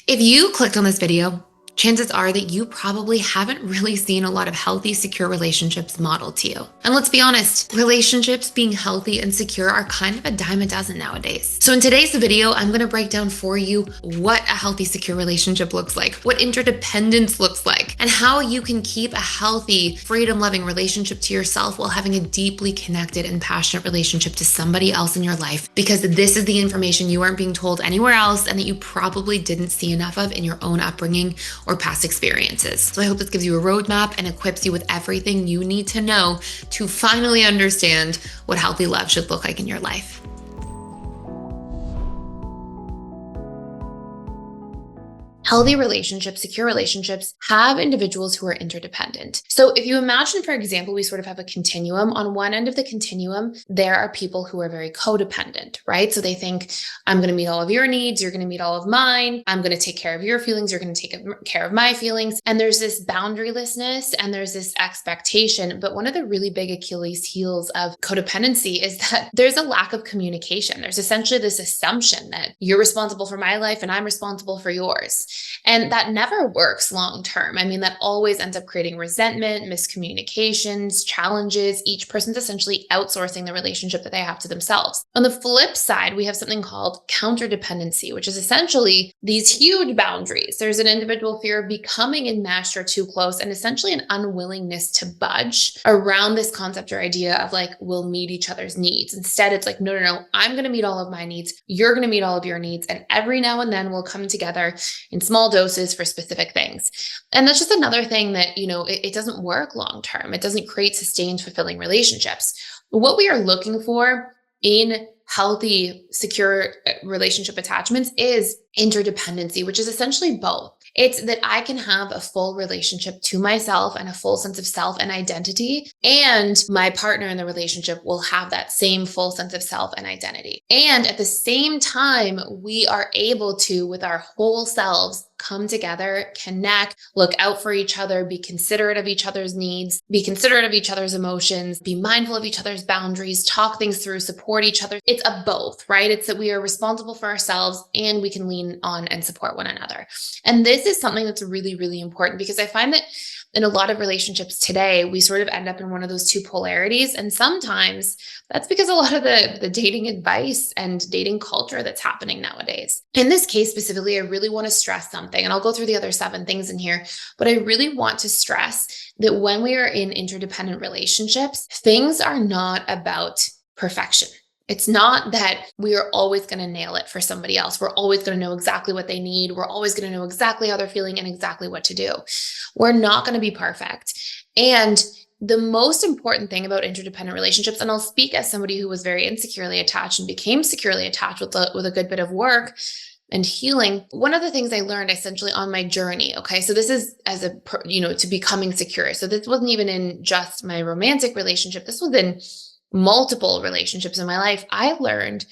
If you clicked on this video, chances are that you probably haven't really seen a lot of healthy, secure relationships modeled to you. And let's be honest, relationships being healthy and secure are kind of a dime a dozen nowadays. So in today's video, I'm going to break down for you what a healthy, secure relationship looks like, what interdependence looks like, and how you can keep a healthy, freedom-loving relationship to yourself while having a deeply connected and passionate relationship to somebody else in your life, because this is the information you aren't being told anywhere else and that you probably didn't see enough of in your own upbringing or past experiences. So I hope this gives you a roadmap and equips you with everything you need to know to finally understand what healthy love should look like in your life. Healthy relationships, secure relationships, have individuals who are interdependent. So if you imagine, for example, we sort of have a continuum. On one end of the continuum, there are people who are very codependent, right? So they think, I'm going to meet all of your needs, you're going to meet all of mine, I'm going to take care of your feelings, you're going to take care of my feelings. And there's this boundarylessness and there's this expectation. But one of the really big Achilles heels of codependency is that there's a lack of communication. There's essentially this assumption that you're responsible for my life and I'm responsible for yours. And that never works long term. I mean, that always ends up creating resentment, miscommunications, challenges. Each person's essentially outsourcing the relationship that they have to themselves. On the flip side, we have something called counterdependency, which is essentially these huge boundaries. There's an individual fear of becoming enmeshed or too close, and essentially an unwillingness to budge around this concept or idea of like, we'll meet each other's needs. Instead, it's like, no, I'm going to meet all of my needs. You're going to meet all of your needs. And every now and then we'll come together in small doses for specific things. And that's just another thing that, it doesn't work long term. It doesn't create sustained, fulfilling relationships. What we are looking for in healthy, secure relationship attachments is interdependency, which is essentially both. It's that I can have a full relationship to myself and a full sense of self and identity, and my partner in the relationship will have that same full sense of self and identity. And at the same time, we are able to, with our whole selves, come together, connect, look out for each other, be considerate of each other's needs, be considerate of each other's emotions, be mindful of each other's boundaries, talk things through, support each other. It's a both, right? It's that we are responsible for ourselves and we can lean on and support one another. And this is something that's really, really important, because I find that in a lot of relationships today, we sort of end up in one of those two polarities. And sometimes that's because a lot of the dating advice and dating culture that's happening nowadays. In this case specifically, I really want to stress something, and I'll go through the other 7 things in here, but I really want to stress that when we are in interdependent relationships, things are not about perfection. It's not that we are always going to nail it for somebody else. We're always going to know exactly what they need. We're always going to know exactly how they're feeling and exactly what to do. We're not going to be perfect. And the most important thing about interdependent relationships, and I'll speak as somebody who was very insecurely attached and became securely attached with a good bit of work and healing. One of the things I learned essentially on my journey, okay, so this is to becoming secure. So this wasn't even in just my romantic relationship. This was in multiple relationships in my life. I learned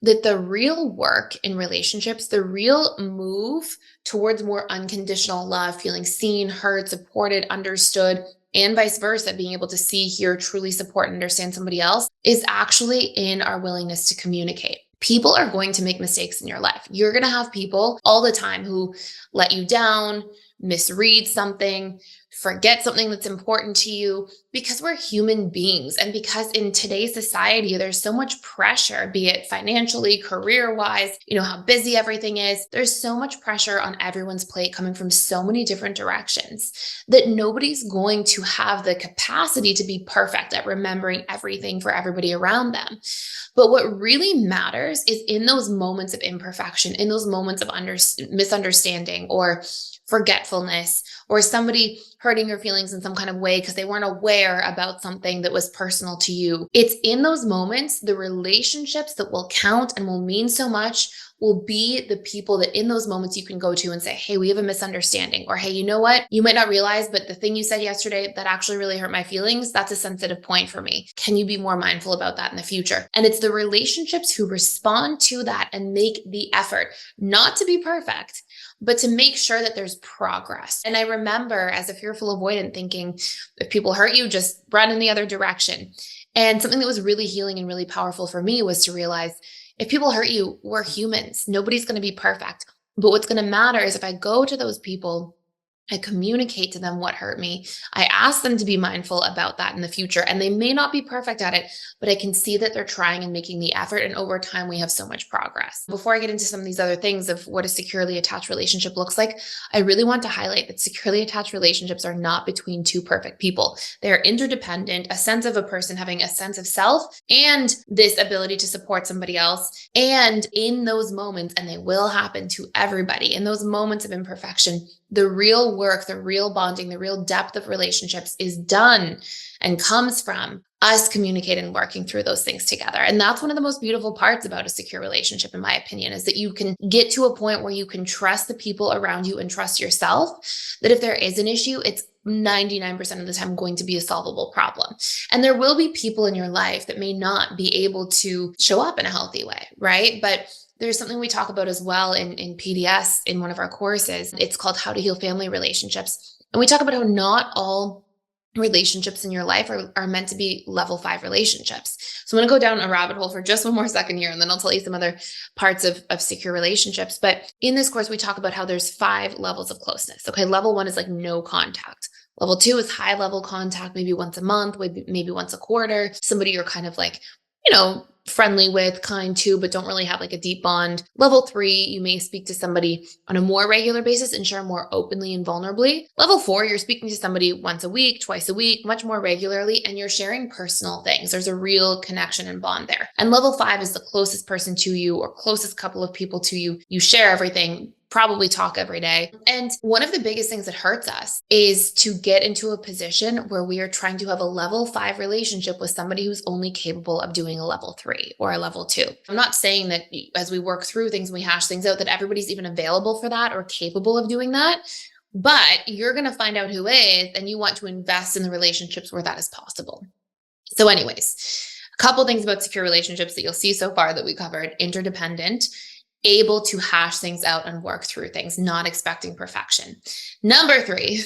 that the real work in relationships, the real move towards more unconditional love, feeling seen, heard, supported, understood, and vice versa, being able to see, hear, truly support, and understand somebody else, is actually in our willingness to communicate. People are going to make mistakes in your life. You're going to have people all the time who let you down, misread something, forget something that's important to you, because we're human beings. And because in today's society, there's so much pressure, be it financially, career-wise, how busy everything is. There's so much pressure on everyone's plate coming from so many different directions that nobody's going to have the capacity to be perfect at remembering everything for everybody around them. But what really matters is in those moments of imperfection, in those moments of misunderstanding or forgetfulness, or somebody hurting your feelings in some kind of way because they weren't aware about something that was personal to you. It's in those moments, the relationships that will count and will mean so much will be the people that in those moments you can go to and say, hey, we have a misunderstanding. Or, hey, you know what? You might not realize, but the thing you said yesterday that actually really hurt my feelings, that's a sensitive point for me. Can you be more mindful about that in the future? And it's the relationships who respond to that and make the effort, not to be perfect, but to make sure that there's progress. And I remember as a fearful avoidant thinking, if people hurt you, just run in the other direction. And something that was really healing and really powerful for me was to realize if people hurt you, we're humans. Nobody's going to be perfect. But what's going to matter is if I go to those people, I communicate to them what hurt me. I ask them to be mindful about that in the future. And they may not be perfect at it, but I can see that they're trying and making the effort. And over time, we have so much progress. Before I get into some of these other things of what a securely attached relationship looks like, I really want to highlight that securely attached relationships are not between two perfect people. They're interdependent, a sense of a person having a sense of self and this ability to support somebody else. And in those moments, and they will happen to everybody, in those moments of imperfection, the real work, the real bonding, the real depth of relationships is done and comes from us communicating and working through those things together. And that's one of the most beautiful parts about a secure relationship, in my opinion, is that you can get to a point where you can trust the people around you and trust yourself, that if there is an issue, it's 99% of the time going to be a solvable problem. And there will be people in your life that may not be able to show up in a healthy way, right? But there's something we talk about as well in PDS in one of our courses. It's called How to Heal Family Relationships. And we talk about how not all relationships in your life are meant to be level 5 relationships. So I'm going to go down a rabbit hole for just one more second here, and then I'll tell you some other parts of secure relationships. But in this course, we talk about how there's 5 levels of closeness. Okay, level 1 is like no contact. Level 2 is high level contact, maybe once a month, maybe once a quarter, somebody you're kind of like, friendly with, kind to, but don't really have like a deep bond. Level 3, you may speak to somebody on a more regular basis and share more openly and vulnerably. Level 4, you're speaking to somebody once a week, twice a week, much more regularly, and you're sharing personal things. There's a real connection and bond there. And level 5 is the closest person to you or closest couple of people to you. You share everything, probably talk every day. And one of the biggest things that hurts us is to get into a position where we are trying to have a level 5 relationship with somebody who's only capable of doing a level 3 or a level 2. I'm not saying that as we work through things, we hash things out, that everybody's even available for that or capable of doing that. But you're going to find out who is, and you want to invest in the relationships where that is possible. So anyways, a couple things about secure relationships that you'll see so far that we covered: interdependent, able to hash things out and work through things, not expecting perfection. Number 3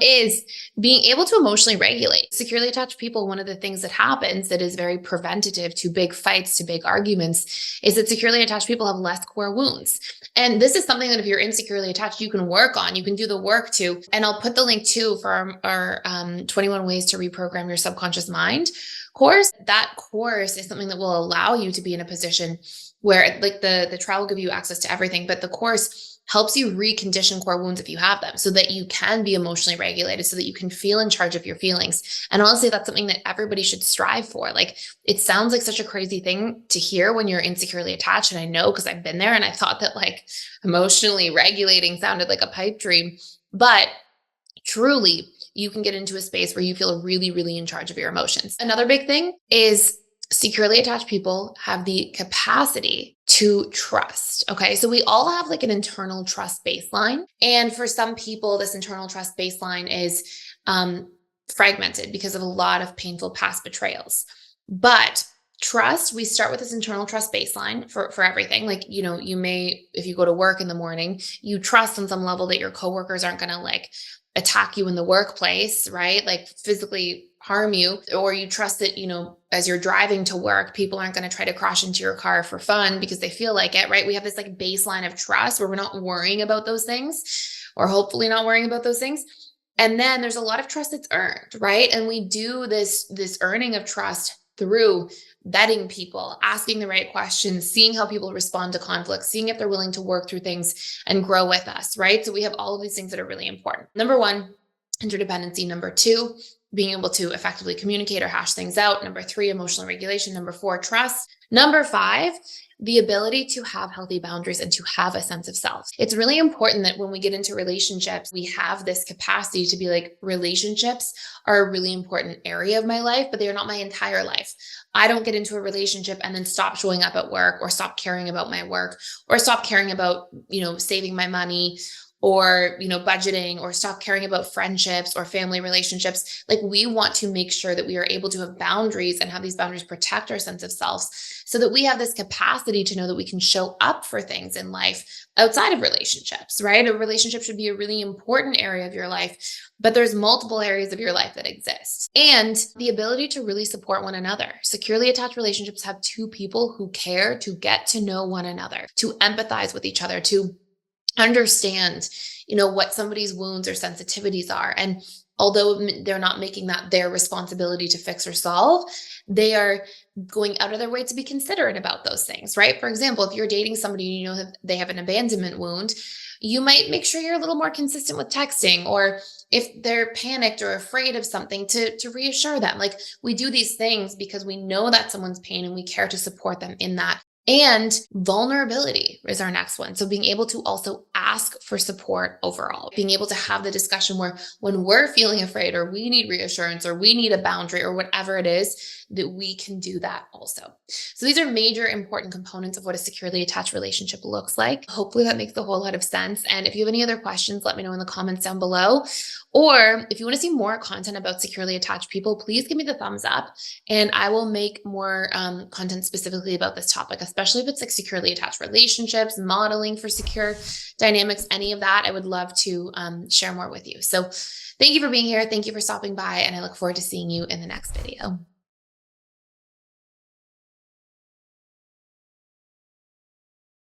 is being able to emotionally regulate. Securely attached people, one of the things that happens that is very preventative to big fights, to big arguments, is that securely attached people have less core wounds. And this is something that if you're insecurely attached, you can work on, you can do the work to. And I'll put the link too for our 21 Ways to Reprogram Your Subconscious Mind course. That course is something that will allow you to be in a position where, like, the trial will give you access to everything, but the course helps you recondition core wounds if you have them, so that you can be emotionally regulated, so that you can feel in charge of your feelings. And honestly, that's something that everybody should strive for. Like, it sounds like such a crazy thing to hear when you're insecurely attached. And I know, because I've been there, and I thought that like emotionally regulating sounded like a pipe dream, but truly, you can get into a space where you feel really, really in charge of your emotions. Another big thing is securely attached people have the capacity to trust. Okay. So we all have like an internal trust baseline. And for some people, this internal trust baseline is fragmented because of a lot of painful past betrayals. But trust, we start with this internal trust baseline for everything. Like, you may, if you go to work in the morning, you trust on some level that your coworkers aren't going to like attack you in the workplace, right? Like physically harm you, or you trust that, as you're driving to work, people aren't going to try to crash into your car for fun because they feel like it, right? We have this like baseline of trust where we're not worrying about those things, or hopefully not worrying about those things. And then there's a lot of trust that's earned, right? And we do this earning of trust through vetting people, asking the right questions, seeing how people respond to conflict, seeing if they're willing to work through things and grow with us, right? So we have all of these things that are really important. Number 1, interdependency. Number 2, being able to effectively communicate or hash things out. Number 3, emotional regulation. Number 4, trust. Number 5, the ability to have healthy boundaries and to have a sense of self. It's really important that when we get into relationships, we have this capacity to be like, relationships are a really important area of my life, but they are not my entire life. I don't get into a relationship and then stop showing up at work, or stop caring about my work, or stop caring about, saving my money, or, budgeting, or stop caring about friendships or family relationships. Like, we want to make sure that we are able to have boundaries and have these boundaries protect our sense of self, so that we have this capacity to know that we can show up for things in life outside of relationships, right? A relationship should be a really important area of your life, but there's multiple areas of your life that exist. And the ability to really support one another. Securely attached relationships have 2 people who care to get to know one another, to empathize with each other, to understand, what somebody's wounds or sensitivities are. And although they're not making that their responsibility to fix or solve, they are going out of their way to be considerate about those things, right? For example, if you're dating somebody, that they have an abandonment wound, you might make sure you're a little more consistent with texting, or if they're panicked or afraid of something, to reassure them. Like, we do these things because we know that someone's pain and we care to support them in that. And vulnerability is our next one. So being able to also ask for support overall, being able to have the discussion where when we're feeling afraid or we need reassurance or we need a boundary or whatever it is, that we can do that also. So these are major important components of what a securely attached relationship looks like. Hopefully that makes a whole lot of sense. And if you have any other questions, let me know in the comments down below. Or if you want to see more content about securely attached people, please give me the thumbs up and I will make more content specifically about this topic, especially if it's like securely attached relationships, modeling for secure dynamics, any of that. I would love to share more with you. So thank you for being here. Thank you for stopping by, and I look forward to seeing you in the next video.